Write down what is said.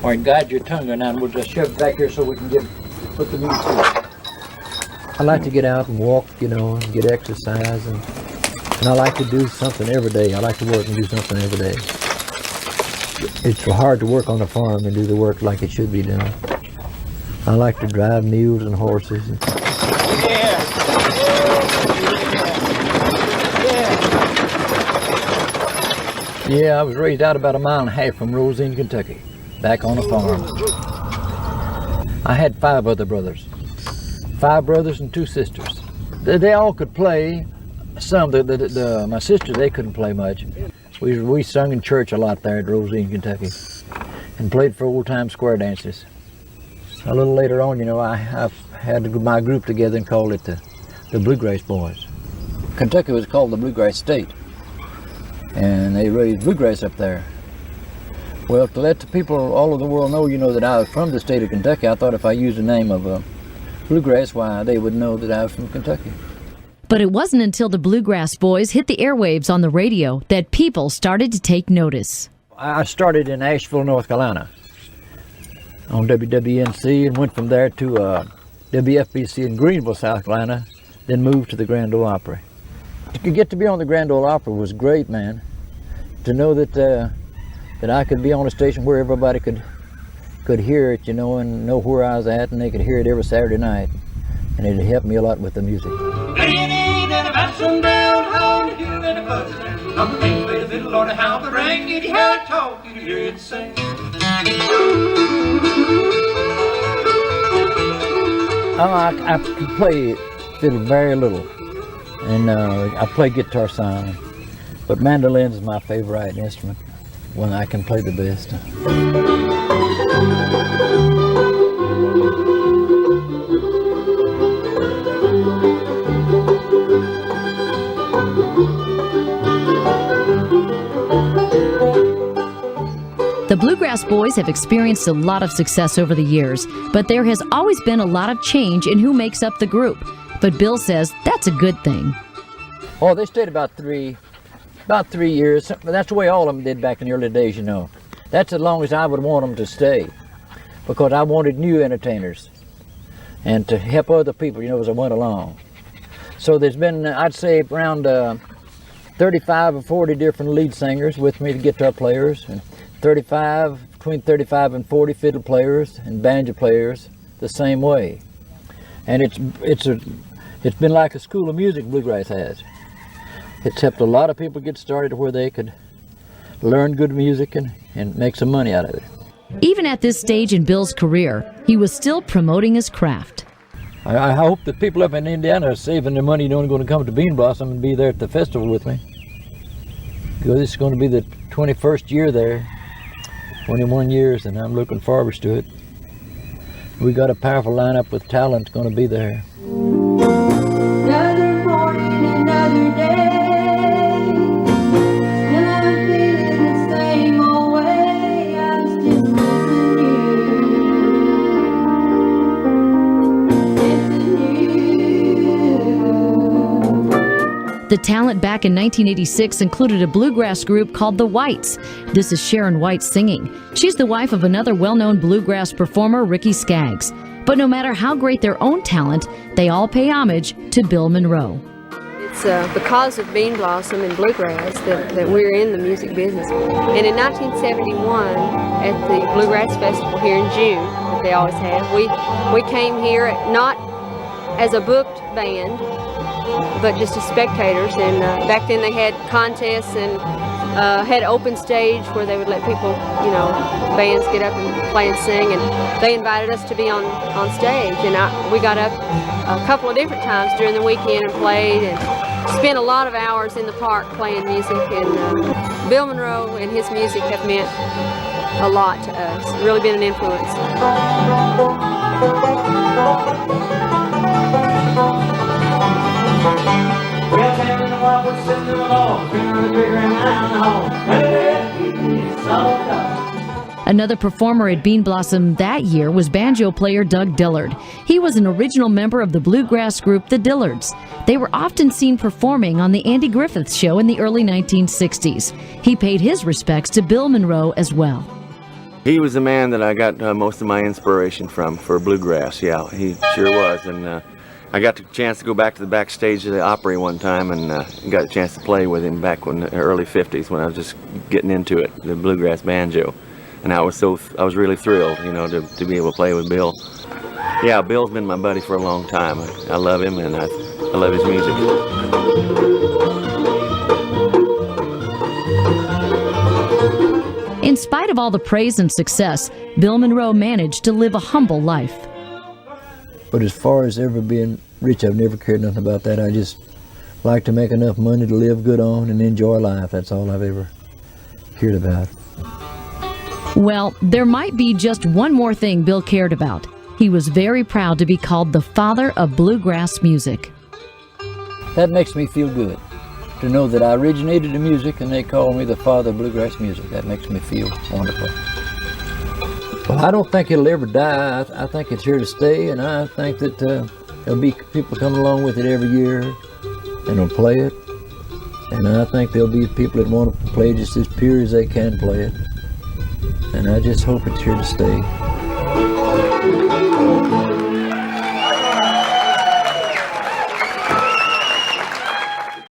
Or guide your tongue and we'll just shove it back here so we can put the meat through. I like to get out and walk, and get exercise, and I like to do something every day. I like to work and do something every day. It's hard to work on a farm and do the work like it should be done. I like to drive mules and horses. Yeah, I was raised out about 1.5 miles from Rosine, Kentucky, back on a farm. I had 5 other brothers. 5 brothers and 2 sisters. They all could play. Some, my sisters, they couldn't play much. We sung in church a lot there at Rosine, Kentucky, and played for old-time square dances. A little later on, I had my group together and called it the Bluegrass Boys. Kentucky was called the Bluegrass State, and they raised bluegrass up there. Well, to let the people all over the world know, that I was from the state of Kentucky, I thought if I used the name of bluegrass, why, they would know that I was from Kentucky. But it wasn't until the Bluegrass Boys hit the airwaves on the radio that people started to take notice. I started in Asheville, North Carolina on WWNC and went from there to WFBC in Greenville, South Carolina, then moved to the Grand Ole Opry. To get to be on the Grand Ole Opry was great, man. To know that I could be on a station where everybody could hear it, and know where I was at, and they could hear it every Saturday night. And it helped me a lot with the music. I could play fiddle very little, and I play guitar some, but mandolin is my favorite instrument, one I can play the best. The Bluegrass Boys have experienced a lot of success over the years, but there has always been a lot of change in who makes up the group. But Bill says that's a good thing. Oh, they stayed about 3 years. That's the way all of them did back in the early days, That's as long as I would want them to stay, because I wanted new entertainers and to help other people, as I went along. So there's been, I'd say, around 35 or 40 different lead singers with me, the guitar players, and between 35 and 40 fiddle players and banjo players the same way. And it's been like a school of music bluegrass has. It's helped a lot of people get started where they could learn good music and make some money out of it. Even at this stage in Bill's career, he was still promoting his craft. I hope that people up in Indiana are saving their money and only going to come to Bean Blossom and be there at the festival with me. Because this is going to be the 21st year there. 21 years, and I'm looking forward to it. We got a powerful lineup with talent going to be there. Another morning, another day. Still I'm feeling the same old way. I'm still missing you. The talent back in 1986 included a bluegrass group called the Whites. This is Sharon White singing. She's the wife of another well-known bluegrass performer, Ricky Skaggs. But no matter how great their own talent, they all pay homage to Bill Monroe. It's because of Bean Blossom and bluegrass that we're in the music business. And in 1971, at the Bluegrass Festival here in June, that they always have, we came here not as a booked band, but just as spectators. And back then they had contests and had open stage where they would let people, bands get up and play and sing, and they invited us to be on stage, and we got up a couple of different times during the weekend and played and spent a lot of hours in the park playing music. And Bill Monroe and his music have meant a lot to us, really been an influence. Another performer at Bean Blossom that year was banjo player Doug Dillard. He was an original member of the bluegrass group the Dillards. They were often seen performing on the Andy Griffith Show in the early 1960s. He paid his respects to Bill Monroe as well. He was the man that I got most of my inspiration from for bluegrass. Yeah, he sure was. And I got the chance to go back to the backstage of the Opry one time and got a chance to play with him back in the early 50s when I was just getting into it, the bluegrass banjo. And I was really thrilled, you know, to be able to play with Bill. Yeah, Bill's been my buddy for a long time. I love him and I love his music. In spite of all the praise and success, Bill Monroe managed to live a humble life. But as far as ever being rich, I've never cared nothing about that. I just like to make enough money to live good on and enjoy life. That's all I've ever cared about. Well, there might be just one more thing Bill cared about. He was very proud to be called the father of bluegrass music. That makes me feel good, to know that I originated the music and they call me the father of bluegrass music. That makes me feel wonderful. Well, I don't think it'll ever die. I think it's here to stay, and I think that there'll be people coming along with it every year and will play it. And I think there'll be people that want to play just as pure as they can play it. And I just hope it's here to stay.